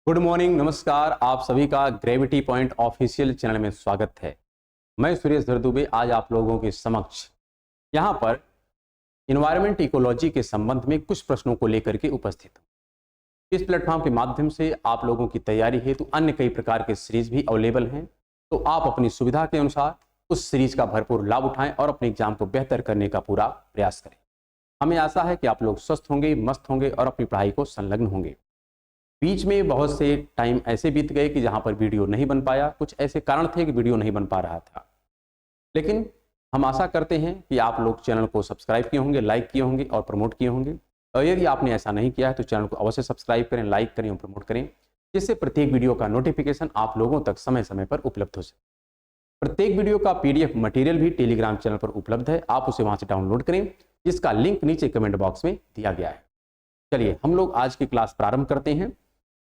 Good morning, नमस्कार। आप सभी का ग्रेविटी पॉइंट ऑफिशियल चैनल में स्वागत है। मैं सुरेश दुबे आज आप लोगों के समक्ष यहाँ पर इन्वायरमेंट इकोलॉजी के संबंध में कुछ प्रश्नों को लेकर के उपस्थित हूँ। इस प्लेटफॉर्म के माध्यम से आप लोगों की तैयारी हेतु अन्य कई प्रकार के सीरीज भी अवेलेबल हैं, तो आप अपनी सुविधा के अनुसार उस सीरीज का भरपूर लाभ उठाएं और अपने एग्जाम को बेहतर करने का पूरा प्रयास करें। हमें आशा है कि आप लोग स्वस्थ होंगे, मस्त होंगे और अपनी पढ़ाई को संलग्न होंगे। बीच में बहुत से टाइम ऐसे बीत गए कि जहां पर वीडियो नहीं बन पाया, कुछ ऐसे कारण थे कि वीडियो नहीं बन पा रहा था, लेकिन हम आशा करते हैं कि आप लोग चैनल को सब्सक्राइब किए होंगे, लाइक किए होंगे और प्रमोट किए होंगे। और यदि आपने ऐसा नहीं किया है तो चैनल को अवश्य सब्सक्राइब करें, लाइक करें और प्रमोट करें, जिससे प्रत्येक वीडियो का नोटिफिकेशन आप लोगों तक समय समय पर उपलब्ध हो सके। प्रत्येक वीडियो का PDF मटेरियल भी टेलीग्राम चैनल पर उपलब्ध है, आप उसे वहां से डाउनलोड करें, जिसका लिंक नीचे कमेंट बॉक्स में दिया गया है। चलिए हम लोग आज की क्लास प्रारंभ करते हैं।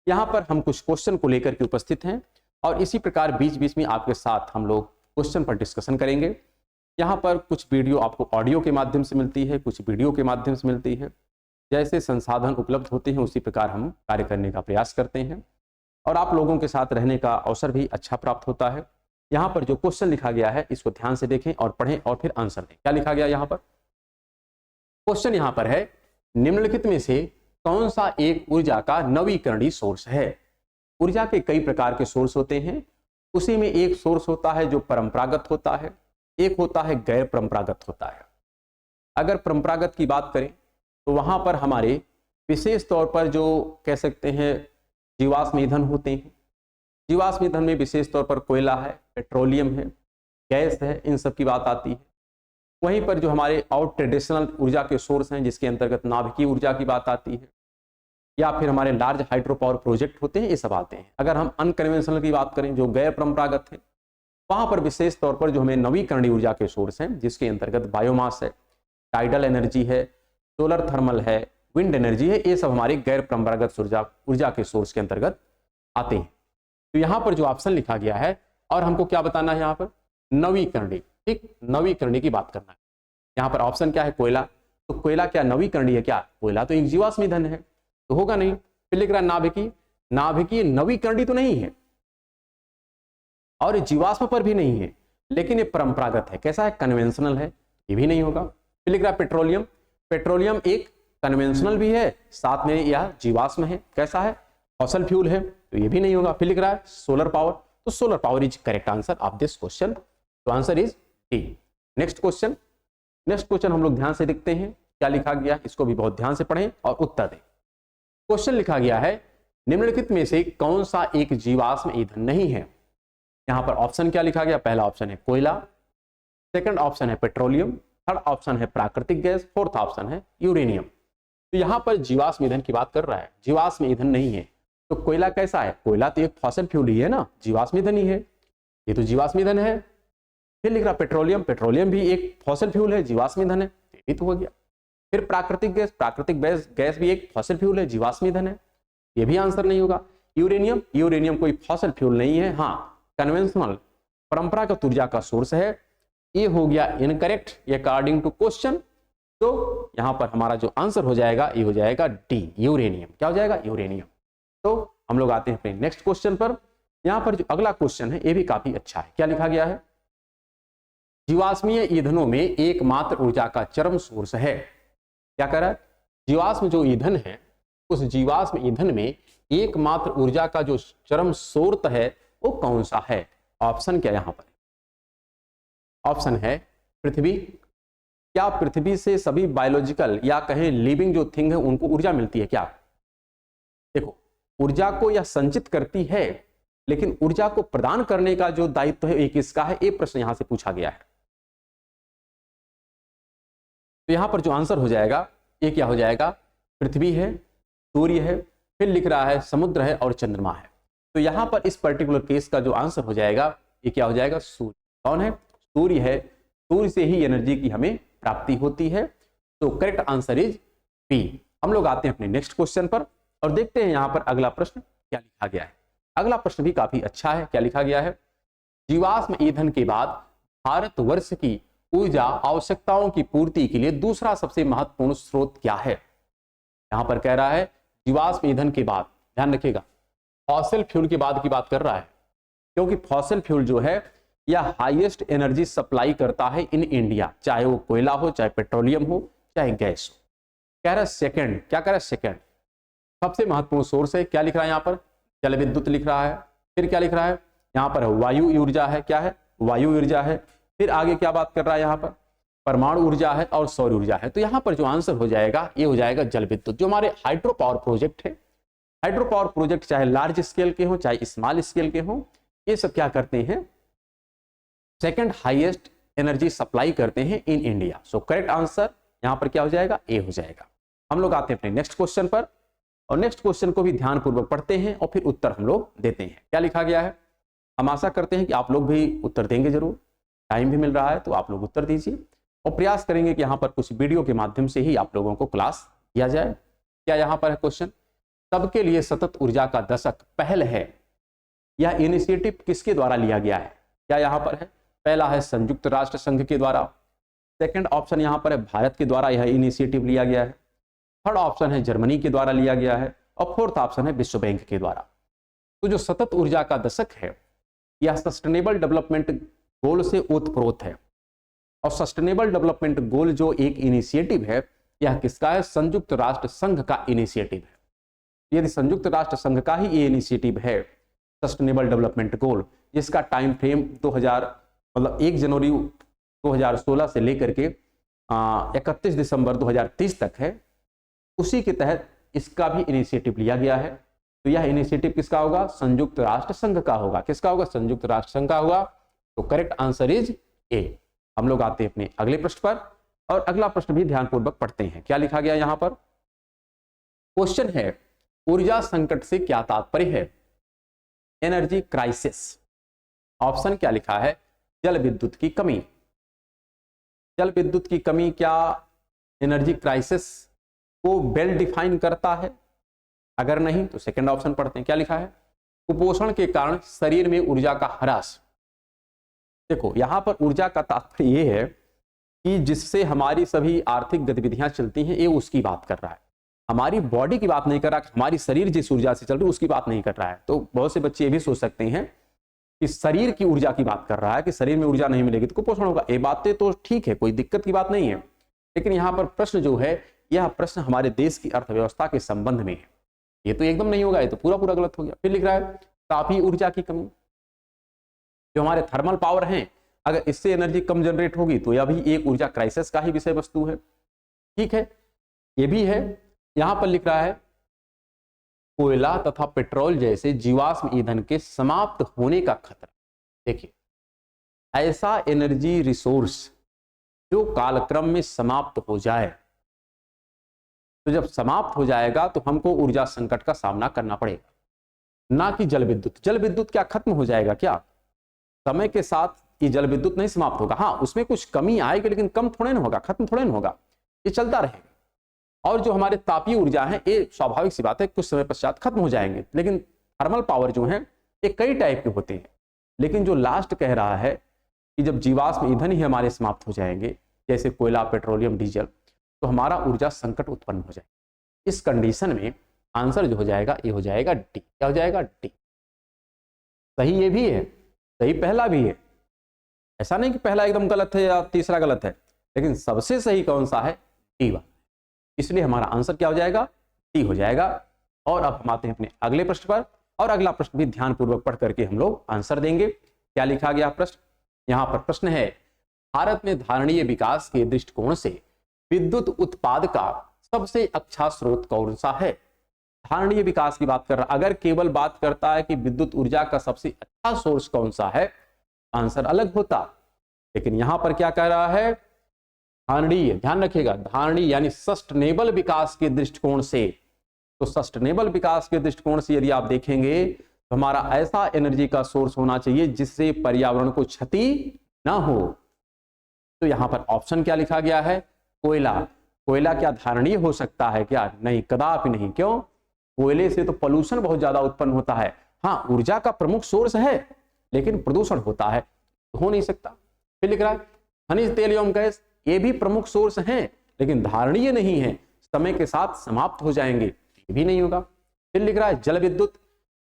यहाँ पर हम कुछ क्वेश्चन को लेकर के उपस्थित हैं और इसी प्रकार बीच बीच में आपके साथ हम लोग क्वेश्चन पर डिस्कशन करेंगे। यहाँ पर कुछ वीडियो आपको ऑडियो के माध्यम से मिलती है, कुछ वीडियो के माध्यम से मिलती है। जैसे संसाधन उपलब्ध होते हैं उसी प्रकार हम कार्य करने का प्रयास करते हैं और आप लोगों के साथ रहने का अवसर भी अच्छा प्राप्त होता है। यहाँ पर जो क्वेश्चन लिखा गया है इसको ध्यान से देखें और पढ़ें और फिर आंसर दें। क्या लिखा गया यहाँ पर? क्वेश्चन यहाँ पर है, निम्नलिखित में से कौन सा एक ऊर्जा का नवीकरणीय सोर्स है? ऊर्जा के कई प्रकार के सोर्स होते हैं, उसी में एक सोर्स होता है जो परंपरागत होता है, एक होता है गैर परंपरागत होता है। अगर परंपरागत की बात करें तो वहां पर हमारे विशेष तौर पर जो कह सकते हैं जीवाश्म ईंधन होते हैं। जीवाश्म ईंधन में विशेष तौर पर कोयला है, पेट्रोलियम है, गैस है, इन सब की बात आती है। वहीं पर जो हमारे और ट्रेडिशनल ऊर्जा के सोर्स हैं जिसके अंतर्गत नाभिकीय ऊर्जा की बात आती है या फिर हमारे लार्ज हाइड्रो पावर प्रोजेक्ट होते हैं, ये सब आते हैं। अगर हम अनकन्वेंशनल की बात करें जो गैर परंपरागत है, वहां पर विशेष तौर पर जो हमें नवीकरणीय ऊर्जा के सोर्स हैं जिसके अंतर्गत बायोमास है, टाइडल एनर्जी है, सोलर थर्मल है, विंड एनर्जी है, ये सब हमारे गैर परंपरागत ऊर्जा के सोर्स के अंतर्गत आते हैं। तो यहाँ पर जो ऑप्शन लिखा गया है और हमको क्या बताना है यहाँ पर? नवीकरणीय। ठीक, नवीकरणीय की बात करना है। यहाँ पर ऑप्शन क्या है? कोयला। तो कोयला क्या नवीकरणीय है? क्या कोयला तो एक जीवाश्म ईंधन है, तो होगा नहीं। फिर लिख रहा है नाभिकीय। नाभिकीय नवीकरणीय तो नहीं है और जीवाश्म पर भी नहीं है, लेकिन ये परंपरागत है। कैसा है? कन्वेंशनल है, ये भी नहीं होगा। फिर लिख रहा है पेट्रोलियम। पेट्रोलियम एक कन्वेंशनल भी है, साथ में यह जीवाश्म है। कैसा है? फॉसल फ्यूल है, तो ये भी नहीं होगा। फिर लिख रहा है सोलर पावर। तो solar power is correct answer of this question. तो answer is D. Next question हम लोग ध्यान से देखते हैं क्या लिखा गया, इसको भी बहुत ध्यान से पढ़ें और उत्तर दें। क्वेश्चन लिखा गया है, निम्नलिखित में से कौन सा एक जीवाश्म ईंधन नहीं है? यहां पर ऑप्शन क्या लिखा गया? पहला ऑप्शन है कोयला, सेकंड ऑप्शन है पेट्रोलियम, थर्ड ऑप्शन है प्राकृतिक गैस, फोर्थ ऑप्शन है यूरेनियम। तो यहां पर जीवाश्म ईंधन की बात कर रहा है, जीवाश्म ईंधन नहीं है। तो कोयला कैसा है? कोयला तो एक फॉसल फ्यूल ही है ना, जीवाश्म ईंधन ही है, ये तो जीवाश्म ईंधन है। फिर लिख रहा पेट्रोलियम। पेट्रोलियम भी एक फॉसल फ्यूल है, जीवाश्म ईंधन है, ये भी तो हो गया। फिर प्राकृतिक गैस। प्राकृतिक गैस भी एक फॉसल फ्यूल है, जीवाश्म ईंधन है, ये भी आंसर नहीं होगा। यूरेनियम। यूरेनियम कोई फॉसल फ्यूल नहीं है, हाँ कन्वेंशनल परंपरागत ऊर्जा का सोर्स है, ये हो गया इनकरेक्ट अकॉर्डिंग टू क्वेश्चन। तो यहां पर हमारा जो आंसर हो जाएगा ये हो जाएगा डी, यूरेनियम। क्या हो जाएगा? यूरेनियम। तो हम लोग आते हैं अपने नेक्स्ट क्वेश्चन पर। यहां पर जो अगला क्वेश्चन है ये भी काफी अच्छा है। क्या लिखा गया है? जीवाश्मीय ईंधनों में एकमात्र ऊर्जा का चरम सोर्स है। क्या कह रहा है? जीवाश्म जो ईंधन है उस जीवाश्म ईंधन में एकमात्र ऊर्जा का जो चरम स्रोत है वो कौन सा है? ऑप्शन क्या यहां पर? ऑप्शन है पृथ्वी। क्या पृथ्वी से सभी बायोलॉजिकल या कहें लिविंग जो थिंग है उनको ऊर्जा मिलती है? क्या देखो, ऊर्जा को यह संचित करती है, लेकिन ऊर्जा को प्रदान करने का जो दायित्व है ये किसका है? ये प्रश्न यहां से पूछा गया है। तो यहां पर जो आंसर हो जाएगा ये क्या हो जाएगा? पृथ्वी है, सूर्य है, फिर लिख रहा है समुद्र है और चंद्रमा है। तो यहां पर इस पर्टिकुलर केस का जो आंसर हो जाएगा ये क्या हो जाएगा? सूर्य। कौन है? सूर्य है। सूर्य से ही एनर्जी की हमें प्राप्ति होती है। तो करेक्ट आंसर इज बी। हम लोग आते हैं अपने नेक्स्ट क्वेश्चन पर और देखते हैं यहां पर अगला प्रश्न क्या लिखा गया है। अगला प्रश्न भी काफी अच्छा है। क्या लिखा गया है? जीवाश्म ईंधन के बाद भारतवर्ष की ऊर्जा आवश्यकताओं की पूर्ति के लिए दूसरा सबसे महत्वपूर्ण स्रोत क्या है? यहां पर कह रहा है जीवाश्म ईंधन के बाद, ध्यान रखिएगा, फॉसिल फ्यूल की बात कर रहा है, क्योंकि फॉसिल फ्यूल जो है यह हाईएस्ट एनर्जी सप्लाई करता है इन इंडिया, चाहे वो कोयला हो, चाहे पेट्रोलियम हो, चाहे गैस हो। कह रहा है सेकंड, क्या कह रहा है सेकंड सबसे महत्वपूर्ण सोर्स है। क्या लिख रहा है यहाँ पर? जल विद्युत लिख रहा है। फिर क्या लिख रहा है यहाँ पर? वायु ऊर्जा है। क्या है? वायु ऊर्जा है। फिर आगे क्या बात कर रहा है यहाँ पर? परमाणु ऊर्जा है और सौर ऊर्जा है। तो यहाँ पर जो आंसर हो जाएगा ये हो जाएगा जल विद्युत। जो हमारे हाइड्रो पावर प्रोजेक्ट है, हाइड्रो पावर प्रोजेक्ट चाहे लार्ज स्केल के हो चाहे स्मॉल स्केल के हो, ये सब क्या करते हैं? सेकंड हाईएस्ट एनर्जी सप्लाई करते हैं in India. So correct answer यहाँ पर क्या हो जाएगा? ए हो जाएगा। हम लोग आते हैं अपने नेक्स्ट क्वेश्चन पर, और नेक्स्ट क्वेश्चन को भी ध्यानपूर्वक पढ़ते हैं और फिर उत्तर हम लोग देते हैं। क्या लिखा गया है? हम आशा करते हैं कि आप लोग भी उत्तर देंगे जरूर, टाइम भी मिल रहा है तो आप लोग उत्तर दीजिए, और प्रयास करेंगे कि यहाँ पर कुछ वीडियो के माध्यम से ही आप लोगों को क्लास दिया जाए। क्या यहाँ पर है क्वेश्चन? सबके लिए सतत ऊर्जा का दशक पहल है, यह इनिशिएटिव किसके द्वारा लिया गया है? क्या यहाँ पर है? पहला है संयुक्त राष्ट्र संघ के द्वारा, सेकंड ऑप्शन यहाँ पर है भारत के द्वारा यह इनिशिएटिव लिया गया है, थर्ड ऑप्शन है जर्मनी के द्वारा लिया गया है, और फोर्थ ऑप्शन है विश्व बैंक के द्वारा। तो जो सतत ऊर्जा का दशक है यह सस्टेनेबल डेवलपमेंट गोल से ओतप्रोत है, और सस्टेनेबल डेवलपमेंट गोल जो एक इनिशिएटिव है यह किसका है? संयुक्त राष्ट्र संघ का इनिशिएटिव है। यदि संयुक्त राष्ट्र संघ का ही ये इनिशिएटिव है सस्टेनेबल डेवलपमेंट गोल, जिसका टाइम फ्रेम 1 जनवरी 2016 से लेकर के 31 दिसंबर 2030 तक है, उसी के तहत इसका भी इनिशिएटिव लिया गया है। तो यह इनिशिएटिव किसका होगा? संयुक्त राष्ट्र संघ का होगा। किसका होगा? संयुक्त राष्ट्र संघ का होगा। तो करेक्ट आंसर इज ए। हम लोग आते हैं अपने अगले प्रश्न पर, और अगला प्रश्न भी ध्यानपूर्वक पढ़ते हैं। क्या लिखा गया यहां पर? क्वेश्चन है ऊर्जा संकट से क्या तात्पर्य है? Energy crisis. ऑप्शन क्या लिखा है? जल विद्युत की कमी। जल विद्युत की कमी क्या एनर्जी क्राइसिस को वेल डिफाइन करता है? अगर नहीं तो सेकंड ऑप्शन पढ़ते हैं। क्या लिखा है? कुपोषण के कारण शरीर में ऊर्जा का ह्रास। देखो यहां पर ऊर्जा का तात्पर्य यह है कि जिससे हमारी सभी आर्थिक गतिविधियां चलती हैं, ये उसकी बात कर रहा है। हमारी बॉडी की बात नहीं कर रहा, हमारी शरीर जिस ऊर्जा से चल रही है उसकी बात नहीं कर रहा है। तो बहुत से बच्चे ये भी सोच सकते हैं कि शरीर की ऊर्जा की बात कर रहा है, कि शरीर में ऊर्जा नहीं मिलेगी तो कुपोषण होगा। ये बातें तो ठीक है, कोई दिक्कत की बात नहीं है, लेकिन यहाँ पर प्रश्न जो है यह प्रश्न हमारे देश की अर्थव्यवस्था के संबंध में है। ये तो एकदम नहीं होगा, ये तो पूरा पूरा गलत हो गया। फिर लिख रहा है तापीय ऊर्जा की कमी। जो हमारे थर्मल पावर हैं, अगर इससे एनर्जी कम जनरेट होगी तो यह भी एक ऊर्जा क्राइसिस का ही विषय वस्तु है। ठीक है, ये भी है। यहां पर लिख रहा है कोयला तथा पेट्रोल जैसे जीवाश्म ईंधन के समाप्त होने का खतरा। देखिए ऐसा एनर्जी रिसोर्स जो कालक्रम में समाप्त हो जाए, तो जब समाप्त हो जाएगा तो हमको ऊर्जा संकट का सामना करना पड़ेगा, ना कि जल विद्युत। जल विद्युत क्या खत्म हो जाएगा क्या? समय के साथ ये जल विद्युत नहीं समाप्त होगा। हाँ, उसमें कुछ कमी आएगी, लेकिन कम थोड़े ना होगा, खत्म थोड़े ना होगा, ये चलता रहेगा। और जो हमारे तापीय ऊर्जा है ये स्वाभाविक सी बात है कुछ समय पश्चात खत्म हो जाएंगे। लेकिन थर्मल पावर जो है ये कई टाइप के होते हैं, लेकिन जो लास्ट कह रहा है कि जब जीवाश्म ईंधन ही हमारे समाप्त हो जाएंगे, जैसे कोयला, पेट्रोलियम, डीजल, तो हमारा ऊर्जा संकट उत्पन्न हो जाएगा। इस कंडीशन में आंसर जो हो जाएगा ये हो जाएगा डी। क्या हो जाएगा? डी। सही ये भी है, सही पहला भी है। ऐसा नहीं कि पहला एकदम गलत है या तीसरा गलत है, लेकिन सबसे सही कौन सा है? डी वाला। इसलिए हमारा आंसर क्या हो जाएगा? डी हो जाएगा। और अब हम आते हैं अपने अगले प्रश्न पर, और अगला प्रश्न भी ध्यानपूर्वक पढ़ करके हम लोग आंसर देंगे। क्या लिखा गया प्रश्न? यहां पर प्रश्न है भारत में धारणीय विकास के दृष्टिकोण से विद्युत उत्पाद का सबसे अच्छा स्रोत कौन सा है? धारणीय विकास की बात कर रहा, अगर केवल बात करता है कि विद्युत ऊर्जा का सबसे अच्छा सोर्स कौन सा है, आंसर अलग होता। लेकिन यहां पर क्या कह रहा है? धारणीय, ध्यान रखिएगा, धारणीय यानी सस्टेनेबल विकास के दृष्टिकोण से। तो सस्टेनेबल विकास के दृष्टिकोण से यदि आप देखेंगे तो हमारा ऐसा एनर्जी का सोर्स होना चाहिए जिससे पर्यावरण को क्षति ना हो। तो यहां पर ऑप्शन क्या लिखा गया है? कोयला। कोयला क्या धारणीय हो सकता है क्या? नहीं, कदापि नहीं। क्यों? कोयले से तो पोल्यूशन बहुत ज्यादा उत्पन्न होता है। हाँ, ऊर्जा का प्रमुख सोर्स है, लेकिन प्रदूषण होता है, हो नहीं सकता। फिर लिख रहा है खनिज तेल एवं गैस, ये भी प्रमुख सोर्स हैं, लेकिन धारणीय नहीं है, समय के साथ समाप्त हो जाएंगे, ये भी नहीं होगा। फिर लिख रहा है जल विद्युत,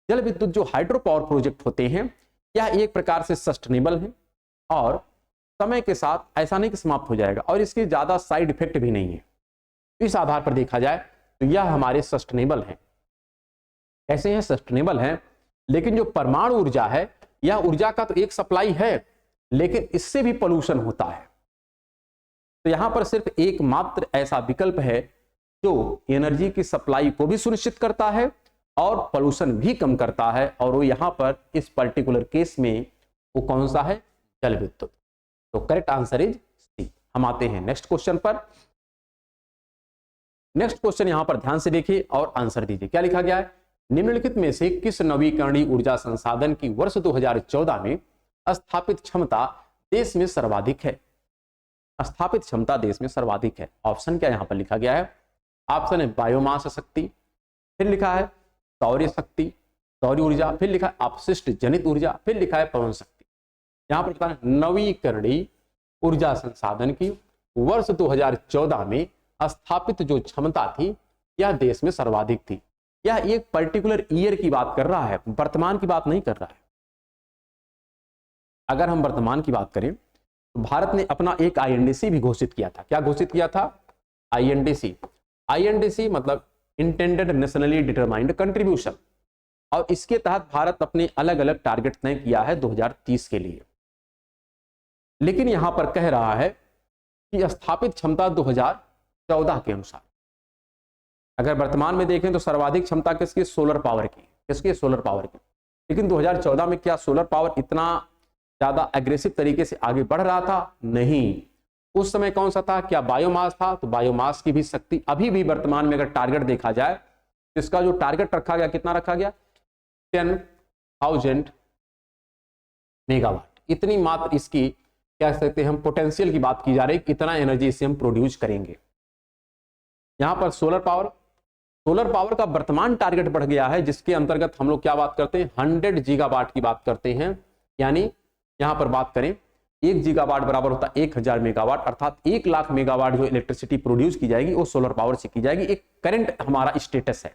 जल विद्युत जो हाइड्रो पावर प्रोजेक्ट होते हैं यह एक प्रकार से सस्टेनेबल है और समय के साथ ऐसा नहीं कि समाप्त हो जाएगा और इसके ज्यादा साइड इफेक्ट भी नहीं है। इस आधार पर देखा जाए तो यह हमारे सस्टेनेबल हैं। कैसे हैं? सस्टेनेबल हैं। लेकिन जो परमाणु ऊर्जा है यह ऊर्जा का तो एक सप्लाई है लेकिन इससे भी पोल्यूशन होता है। तो यहां पर सिर्फ एकमात्र ऐसा विकल्प है जो एनर्जी की सप्लाई को भी सुनिश्चित करता है और पोल्यूशन भी कम करता है और वो यहां पर इस पर्टिकुलर केस में वो कौन सा है? जल विद्युत। तो करेक्ट आंसर इज सी। हम आते हैं नेक्स्ट क्वेश्चन पर। नेक्स्ट क्वेश्चन यहां पर ध्यान से देखिए और आंसर दीजिए। क्या लिखा गया है? निम्नलिखित में से किस नवीकरणीय ऊर्जा संसाधन की वर्ष 2014 में स्थापित क्षमता देश में सर्वाधिक है? स्थापित क्षमता देश में सर्वाधिक है। ऑप्शन क्या यहां पर लिखा गया है? ऑप्शन है बायोमास शक्ति, फिर लिखा है सौर शक्ति, सौर ऊर्जा, फिर लिखा है अपशिष्ट जनित ऊर्जा, फिर लिखा है पवन शक्ति। यहां पर लिखा है नवीकरणीय ऊर्जा संसाधन की वर्ष 2014 में स्थापित जो क्षमता थी यह देश में सर्वाधिक थी। यह एक पर्टिकुलर ईयर की बात कर रहा है, वर्तमान की बात नहीं कर रहा है। अगर हम वर्तमान की बात करें तो भारत ने अपना एक आईएनडीसी भी घोषित किया था। क्या घोषित किया था? आईएनडीसी। आईएनडीसी मतलब इंटेंडेड नेशनली डिटरमाइंड कंट्रीब्यूशन, और इसके तहत भारत अपने अलग अलग टारगेट तय किया है 2030 के लिए। लेकिन यहां पर कह रहा है कि स्थापित क्षमता 2014 के अनुसार, अगर वर्तमान में देखें तो सर्वाधिक क्षमता किसकी? सोलर पावर की। किसकी? सोलर पावर की। लेकिन 2014 में क्या सोलर पावर इतना ज्यादा एग्रेसिव तरीके से आगे बढ़ रहा था? नहीं। उस समय कौन सा था? क्या बायोमास था? तो बायोमास की भी शक्ति अभी भी वर्तमान में अगर टारगेट देखा जाए तो इसका जो टारगेट रखा गया, कितना रखा गया? 10,000 मेगावाट। इतनी मात्र इसकी क्या कहते हैं हम पोटेंशियल की बात की जा रही है, कितना एनर्जी से हम प्रोड्यूस करेंगे। यहां पर सोलर पावर का वर्तमान टारगेट बढ़ गया है जिसके अंतर्गत हम लोग क्या बात करते हैं? 100 गीगावाट की बात करते हैं। यानी यहां पर बात करें 1 गीगावाट बराबर होता है 1000 मेगावाट, अर्थात 1 लाख मेगावाट जो इलेक्ट्रिसिटी प्रोड्यूस की जाएगी वो सोलर पावर से की जाएगी। एक करंट हमारा स्टेटस है।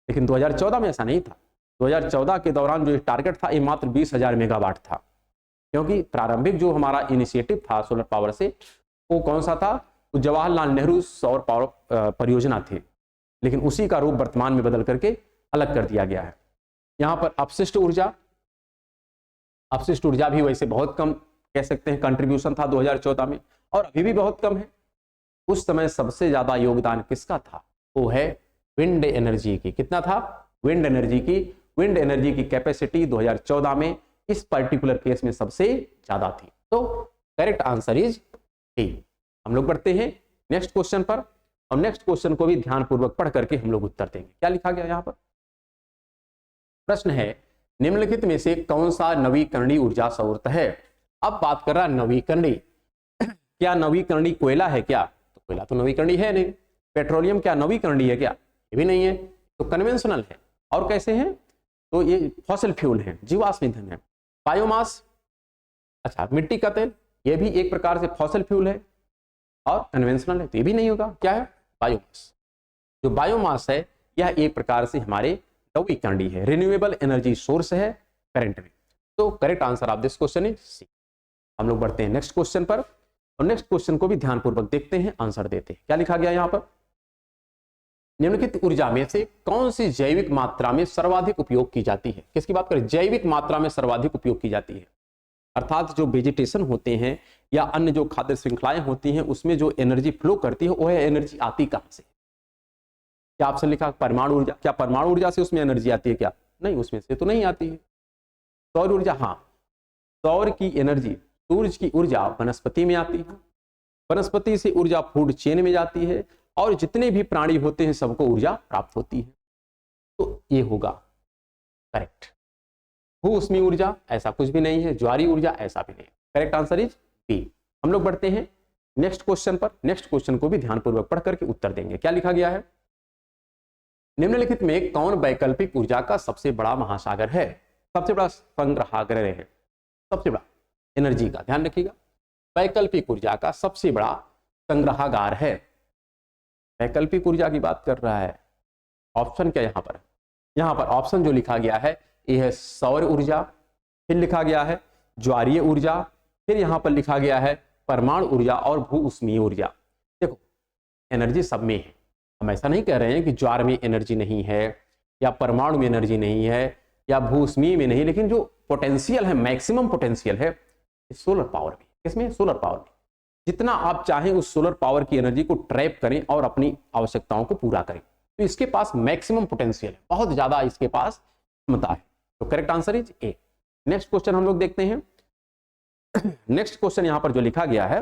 लेकिन 2014 में ऐसा नहीं था। 2014 के दौरान जो टारगेट था ये मात्र 20,000 मेगावाट था, क्योंकि प्रारंभिक जो हमारा इनिशिएटिव था सोलर पावर से वो कौन सा था? तो जवाहरलाल नेहरू सौर पावर परियोजना थी। लेकिन उसी का रूप वर्तमान में बदल करके अलग कर दिया गया है। यहां पर अपशिष्ट ऊर्जा भी वैसे बहुत कम कह सकते हैं कंट्रीब्यूशन था 2014 में, और अभी भी बहुत कम है। उस समय सबसे ज्यादा योगदान किसका था? वो है विंड एनर्जी की। कितना था? विंड एनर्जी की कैपेसिटी 2014 में इस पर्टिकुलर केस में सबसे ज्यादा थी। तो करेक्ट आंसर इज डी। हम लोग बढ़ते हैं नेक्स्ट क्वेश्चन पर, और नेक्स्ट क्वेश्चन को भी ध्यानपूर्वक पढ़ करके हम लोग उत्तर देंगे। क्या लिखा गया यहां पर? प्रश्न है निम्नलिखित में से कौन सा नवीकरणीय ऊर्जा स्रोत है? अब बात कर रहा है नवीकरणीय। क्या नवीकरणीय कोयला है क्या? तो कोयला तो नवीकरणीय है नहीं। पेट्रोलियम क्या नवीकरणीय है क्या? ये भी नहीं है। तो कन्वेंशनल है। और कैसे हैं? तो ये फॉसिल फ्यूल है, जीवाश्म ईंधन है। बायोमास, अच्छा मिट्टी का तेल, ये भी एक प्रकार से फॉसिल फ्यूल है और कन्वेंशनल है, तो ये भी नहीं होगा। क्या है? बायोमास। जो बायोमास है यह एक प्रकार से हमारे नवीकरणीय है, रिन्यूएबल एनर्जी सोर्स है करंट में। तो correct answer of this question is C. हम लोग बढ़ते हैं नेक्स्ट क्वेश्चन पर, और नेक्स्ट क्वेश्चन को भी ध्यानपूर्वक देखते हैं, आंसर देते हैं। क्या लिखा गया यहां पर? निम्नलिखित ऊर्जा में से कौन सी जैविक मात्रा में सर्वाधिक उपयोग की जाती है? किसकी बात करें? जैविक मात्रा में सर्वाधिक उपयोग की जाती है, अर्थात जो वेजिटेशन होते हैं या अन्य जो खाद्य श्रृंखलाएं होती हैं उसमें जो एनर्जी फ्लो करती है वह एनर्जी आती कहां से? क्या ऑप्शन लिखा? परमाणु ऊर्जा। क्या परमाणु ऊर्जा से उसमें एनर्जी आती है क्या? नहीं, उसमें से तो नहीं आती है। सौर ऊर्जा, हाँ, सौर की एनर्जी, सूरज की ऊर्जा वनस्पति में आती है, वनस्पति से ऊर्जा फूड चेन में जाती है, और जितने भी प्राणी होते हैं सबको ऊर्जा प्राप्त होती है। तो ये होगा करेक्ट। भू उष्मीय ऊर्जा ऐसा कुछ भी नहीं है, ज्वारी ऊर्जा ऐसा भी नहीं। Correct answer is B. हम लोग बढ़ते हैं नेक्स्ट क्वेश्चन पर। नेक्स्ट क्वेश्चन को भी ध्यानपूर्वक पढ़ करके उत्तर देंगे। क्या लिखा गया है? निम्नलिखित में कौन वैकल्पिक ऊर्जा का सबसे बड़ा महासागर है? सबसे बड़ा संग्रहागार है, सबसे बड़ा एनर्जी का ध्यान रखिएगा। वैकल्पिक ऊर्जा का सबसे बड़ा संग्रहागार है। वैकल्पिक ऊर्जा की बात कर रहा है। ऑप्शन क्या यहां पर? यहाँ पर ऑप्शन जो लिखा गया है ये है सौर ऊर्जा, फिर लिखा गया है ज्वारीय ऊर्जा, फिर यहाँ पर लिखा गया है परमाणु ऊर्जा और भू ऊष्मीय ऊर्जा। देखो एनर्जी सब में है, हम ऐसा नहीं कह रहे हैं कि ज्वार में एनर्जी नहीं है या परमाणु में एनर्जी नहीं है या भू ऊष्मीय में नहीं, लेकिन जो पोटेंशियल है, मैक्सिमम पोटेंशियल है सोलर पावर में। किसमें? सोलर पावर में। जितना आप चाहें उस सोलर पावर की एनर्जी को ट्रैप करें और अपनी आवश्यकताओं को पूरा करें, तो इसके पास मैक्सिमम पोटेंशियल है, बहुत ज्यादा इसके पास क्षमता है। तो correct answer is a. Next question हम लोग देखते हैं। नेक्स्ट क्वेश्चन यहां पर जो लिखा गया है,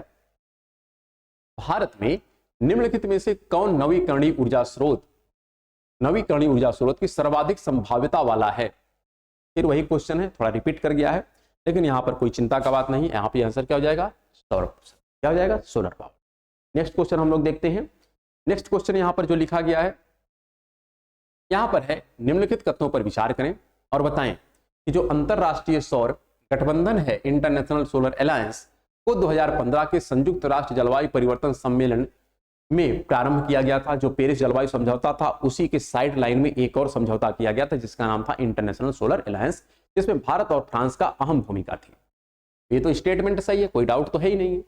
भारत में निम्नलिखित में से कौन नवीकरणीय ऊर्जा स्रोत की सर्वाधिक संभाव्यता वाला है? फिर वही क्वेश्चन है, थोड़ा रिपीट कर गया है, लेकिन यहां पर कोई चिंता का बात नहीं। यहां पे आंसर क्या हो जाएगा? सौर। क्या हो जाएगा? Solar power. नेक्स्ट क्वेश्चन हम लोग देखते हैं। नेक्स्ट क्वेश्चन यहां पर जो लिखा गया है, यहां पर है निम्नलिखित कथनों पर विचार करें और बताएं कि जो अंतरराष्ट्रीय सौर गठबंधन है इंटरनेशनल सोलर अलायंस को 2015 के संयुक्त राष्ट्र जलवायु परिवर्तन सम्मेलन में प्रारंभ किया गया था। जो पेरिस जलवायु समझौता था उसी के साइड लाइन में एक और समझौता किया गया था जिसका नाम था इंटरनेशनल सोलर अलायंस, जिसमें भारत और फ्रांस का अहम भूमिका थी। ये तो स्टेटमेंट सही है, कोई डाउट तो है ही नहीं।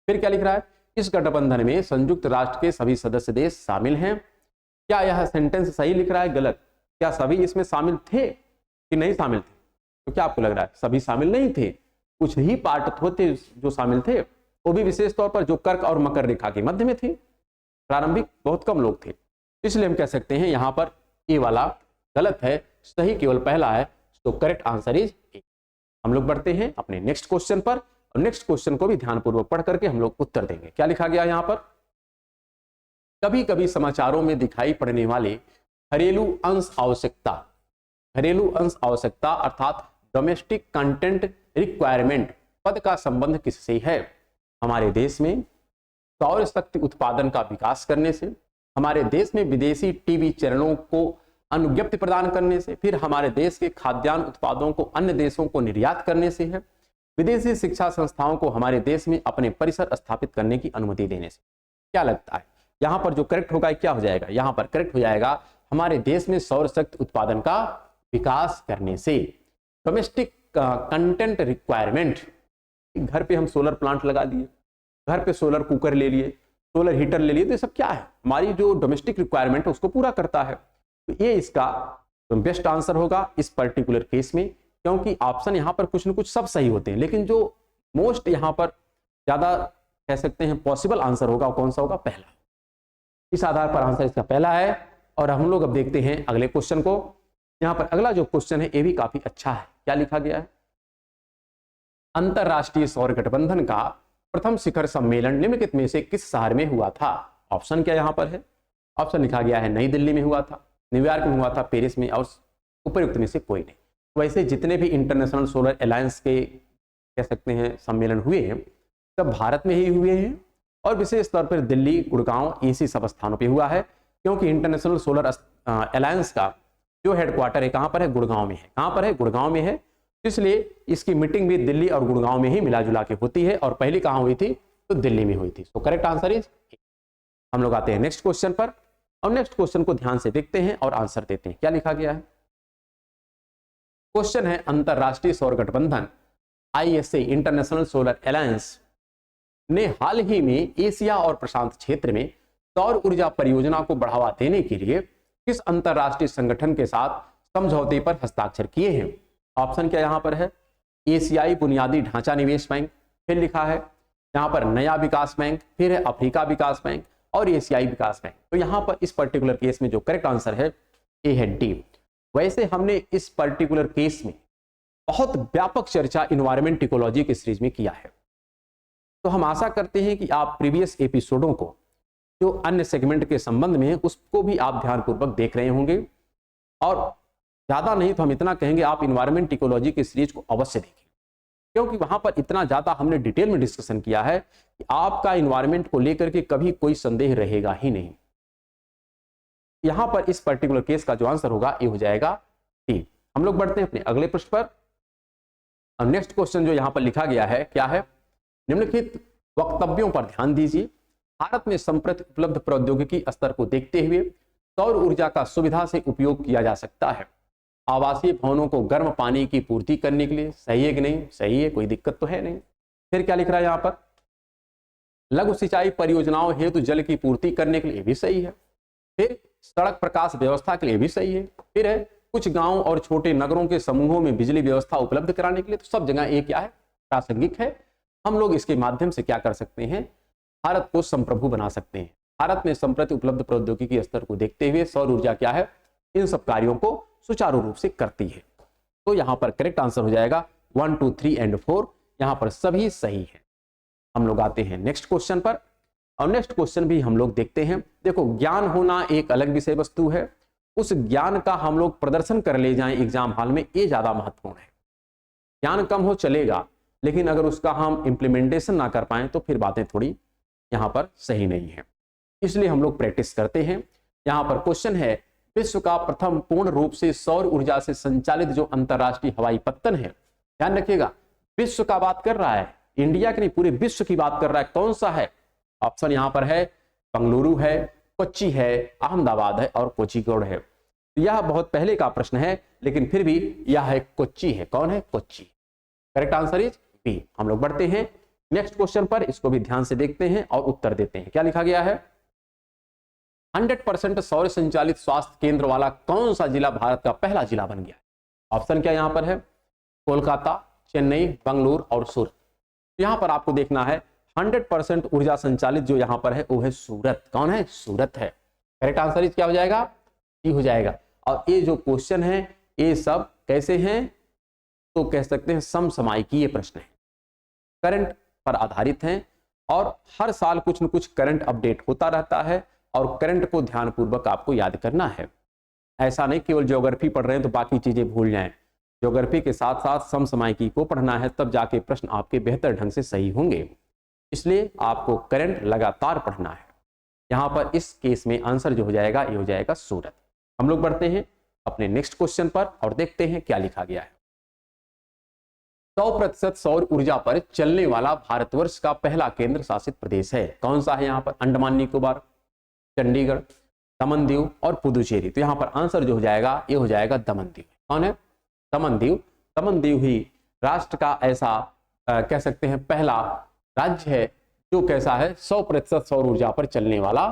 फिर क्या लिख रहा है? इस गठबंधन में संयुक्त राष्ट्र के सभी सदस्य देश शामिल हैं। क्या यह सेंटेंस सही लिख रहा है, गलत? क्या सभी इसमें शामिल थे कि नहीं शामिल थे? तो क्या आपको लग रहा है? सभी शामिल नहीं थे, कुछ ही पार्ट होते जो शामिल थे, वो भी विशेष तौर पर जो कर्क और मकर रेखा के मध्य में थे। प्रारंभिक बहुत कम लोग थे, इसलिए हम कह सकते हैं यहां पर ए वाला गलत है, सही केवल पहला है। तो करेक्ट आंसर इज ए। हम लोग बढ़ते हैं अपने नेक्स्ट क्वेश्चन पर, और नेक्स्ट क्वेश्चन को भी ध्यानपूर्वक पढ़ करके हम लोग उत्तर देंगे। क्या लिखा गया यहां पर? कभी कभी समाचारों में दिखाई पड़ने वाले घरेलू अंश आवश्यकता अर्थात डोमेस्टिक कंटेंट रिक्वायरमेंट पद का संबंध किससे है? हमारे देश में सौर शक्ति उत्पादन का विकास करने से, हमारे देश में विदेशी टीवी चैनलों को अनुज्ञप्ति प्रदान करने से, फिर हमारे देश के खाद्यान्न उत्पादों को अन्य देशों को निर्यात करने से है, विदेशी शिक्षा संस्थाओं को हमारे देश में अपने परिसर स्थापित करने की अनुमति देने से। क्या लगता है यहां पर जो करेक्ट होगा क्या हो जाएगा? यहां पर करेक्ट हो जाएगा हमारे देश में सौर शक्ति उत्पादन का विकास करने से। डोमेस्टिक कंटेंट रिक्वायरमेंट, घर पे हम सोलर प्लांट लगा दिए, घर पे सोलर कुकर ले लिए, सोलर हीटर ले लिए, तो ये सब क्या है? हमारी जो डोमेस्टिक रिक्वायरमेंट है उसको पूरा करता है। तो ये इसका बेस्ट आंसर होगा इस पर्टिकुलर केस में, क्योंकि ऑप्शन यहाँ पर कुछ न कुछ सब सही होते हैं, लेकिन जो मोस्ट यहाँ पर ज्यादा कह सकते हैं पॉसिबल आंसर होगा कौन सा होगा? पहला। इस आधार पर आंसर इसका पहला है। और हम लोग अब देखते हैं अगले क्वेश्चन को। यहाँ पर अगला जो क्वेश्चन है ये भी काफी अच्छा है। क्या लिखा गया है? अंतरराष्ट्रीय सौर गठबंधन का प्रथम शिखर सम्मेलन निम्नलिखित में से किस शहर में हुआ था? ऑप्शन क्या यहाँ पर है? ऑप्शन लिखा गया है नई दिल्ली में हुआ था, न्यूयॉर्क में हुआ था, पेरिस में, और उपयुक्त में से कोई नहीं। वैसे जितने भी इंटरनेशनल सोलर अलायंस के कह सकते हैं सम्मेलन हुए हैं सब भारत में ही हुए हैं, और विशेष तौर पर दिल्ली, गुड़गांव, इसी सब स्थानों पे हुआ है, क्योंकि इंटरनेशनल सोलर अलायंस का जो हेडक्वार्टर है कहाँ पर है? गुड़गांव में है। कहाँ पर है? गुड़गांव में है। इसलिए इसकी मीटिंग भी दिल्ली और गुड़गांव में ही मिला जुला के होती है, और पहली कहाँ हुई थी? तो दिल्ली में हुई थी। तो करेक्ट आंसर इज। हम लोग आते हैं नेक्स्ट क्वेश्चन पर, और नेक्स्ट क्वेश्चन को ध्यान से देखते हैं और आंसर देते हैं। क्या लिखा गया है? क्वेश्चन है अंतरराष्ट्रीय सौर गठबंधन ISA इंटरनेशनल सोलर अलायंस ने हाल ही में एशिया और प्रशांत क्षेत्र में सौर ऊर्जा परियोजना को बढ़ावा देने के लिए किस अंतरराष्ट्रीय संगठन के साथ समझौते पर हस्ताक्षर किए हैं? ऑप्शन क्या यहाँ पर है? एशियाई बुनियादी ढांचा निवेश बैंक, फिर लिखा है यहाँ पर नया विकास बैंक, फिर है अफ्रीका विकास बैंक और एशियाई विकास बैंक। तो यहाँ पर इस पर्टिकुलर केस में जो करेक्ट आंसर है ए है डी। वैसे हमने इस पर्टिकुलर केस में बहुत व्यापक चर्चा इन्वायरमेंट इकोलॉजी के सीरीज में किया है, तो हम आशा करते हैं कि आप प्रीवियस एपिसोडों को जो अन्य सेगमेंट के संबंध में है उसको भी आप ध्यानपूर्वक देख रहे होंगे, और ज्यादा नहीं तो हम इतना कहेंगे आप इन्वायरमेंट इकोलॉजी की सीरीज को अवश्य देखें, क्योंकि वहां पर इतना ज्यादा हमने डिटेल में डिस्कशन किया है कि आपका इन्वायरमेंट को लेकर के कभी कोई संदेह रहेगा ही नहीं। यहां पर इस पर्टिकुलर केस का जो आंसर होगा ये हो जाएगा डी। हम लोग बढ़ते हैं अपने अगले प्रश्न पर, और नेक्स्ट क्वेश्चन जो यहां पर लिखा गया है क्या है? निम्नलिखित वक्तव्यों पर ध्यान दीजिए। भारत में संप्रति उपलब्ध प्रौद्योगिकी स्तर को देखते हुए सौर ऊर्जा का सुविधा से उपयोग किया जा सकता है। आवासीय भवनों को गर्म पानी की पूर्ति करने के लिए। सही है कि नहीं? सही है, कोई दिक्कत तो है नहीं। फिर क्या लिख रहा है यहाँ पर? लघु सिंचाई परियोजनाओं हेतु जल की पूर्ति करने के लिए भी सही है। फिर सड़क प्रकाश व्यवस्था के लिए भी सही है। फिर है कुछ गांव और छोटे नगरों के समूहों में बिजली व्यवस्था उपलब्ध कराने के लिए। तो सब जगह ये क्या है? प्रासंगिक है। हम लोग इसके माध्यम से क्या कर सकते हैं? भारत को संप्रभु बना सकते हैं। भारत में संप्रति उपलब्ध प्रौद्योगिकी स्तर को देखते हुए सौर ऊर्जा क्या है? इन सब कार्यों को सुचारू रूप से करती है। तो यहाँ पर करेक्ट आंसर हो जाएगा 1, 2, 3 एंड 4। यहाँ पर सभी सही है। हम लोग आते हैं नेक्स्ट क्वेश्चन पर, और नेक्स्ट क्वेश्चन भी हम लोग देखते हैं। देखो, ज्ञान होना एक अलग विषय वस्तु है, उस ज्ञान का हम लोग प्रदर्शन कर ले जाएं एग्जाम हॉल में, ये ज्यादा महत्वपूर्ण है। ज्ञान कम हो चलेगा, लेकिन अगर उसका हम इंप्लीमेंटेशन ना कर पाए तो फिर बातें थोड़ी यहाँ पर सही नहीं है। इसलिए हम लोग प्रैक्टिस करते हैं। यहाँ पर क्वेश्चन है, विश्व का प्रथम पूर्ण रूप से सौर ऊर्जा से संचालित जो अंतरराष्ट्रीय हवाई पत्तन है, ध्यान रखिएगा, विश्व का बात कर रहा है, इंडिया के नहीं, पूरे विश्व की बात कर रहा है। कौन सा है? ऑप्शन यहाँ पर है बंगलुरु है, कोच्चि है, अहमदाबाद है और कोझिकोड है। यह बहुत पहले का प्रश्न है, लेकिन फिर भी यह है कोच्चि है। कौन है? Kochi. Correct answer is B. हम लोग बढ़ते हैं नेक्स्ट क्वेश्चन पर, इसको भी ध्यान से देखते हैं और उत्तर देते हैं। क्या लिखा गया है? 100% सौर संचालित स्वास्थ्य केंद्र वाला कौन सा जिला भारत का पहला जिला बन गया है? ऑप्शन क्या यहाँ पर है? कोलकाता, चेन्नई, बंगलुरु और सूरत। यहाँ पर आपको देखना है 100% ऊर्जा संचालित जो यहाँ पर है वो है सूरत। कौन है? सूरत है। करेक्ट आंसर इज क्या हो जाएगा? डी हो जाएगा। और ये जो क्वेश्चन है ये सब कैसे हैं? तो कह सकते हैं समसामयिकीय प्रश्न है, करंट पर आधारित हैं, और हर साल कुछ न कुछ करंट अपडेट होता रहता है, और करंट को ध्यानपूर्वक आपको याद करना है। ऐसा नहीं केवल ज्योग्राफी पढ़ रहे हैं तो बाकी चीजें भूल जाएं। ज्योग्राफी के साथ साथ समसामयिकी को पढ़ना है, तब जाके प्रश्न आपके बेहतर ढंग से सही होंगे। इसलिए आपको करंट लगातार पढ़ना है। यहाँ पर इस केस में आंसर जो हो जाएगा ये हो जाएगा सूरत। हम लोग बढ़ते हैं अपने नेक्स्ट क्वेश्चन पर और देखते हैं क्या लिखा गया है। 100% सौर ऊर्जा पर चलने वाला भारतवर्ष का पहला केंद्र शासित प्रदेश है। कौन सा है? यहाँ पर अंडमान निकोबार, चंडीगढ़, दमन दीव और पुदुचेरी। तो यहाँ पर आंसर जो हो जाएगा ये हो जाएगा दमन दीव। कौन है? दमन दीव। दमन दीव ही राष्ट्र का ऐसा कह सकते हैं पहला राज्य है जो कैसा है 100% सौर ऊर्जा पर चलने वाला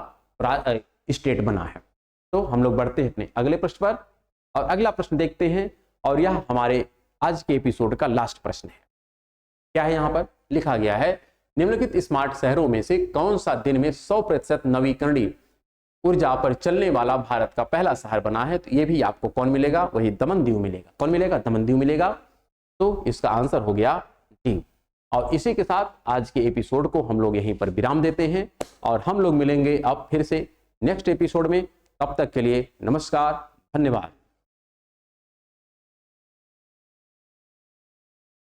स्टेट बना है। तो हम लोग बढ़ते हैं अपने अगले प्रश्न पर, और अगला प्रश्न देखते हैं, और यह हमारे आज के एपिसोड का लास्ट प्रश्न है। क्या है? यहाँ पर लिखा गया है, निम्नलिखित स्मार्ट शहरों में से कौन सा दिन में 100% नवीकरणीय ऊर्जा पर चलने वाला भारत का पहला शहर बना है? तो ये भी आपको कौन मिलेगा? वही दमन दीव मिलेगा। कौन मिलेगा? दमन दीव मिलेगा। तो इसका आंसर हो गया डी। और इसी के साथ आज के एपिसोड को हम लोग यहीं पर विराम देते हैं, और हम लोग मिलेंगे अब फिर से नेक्स्ट एपिसोड में। तब तक के लिए नमस्कार, धन्यवाद।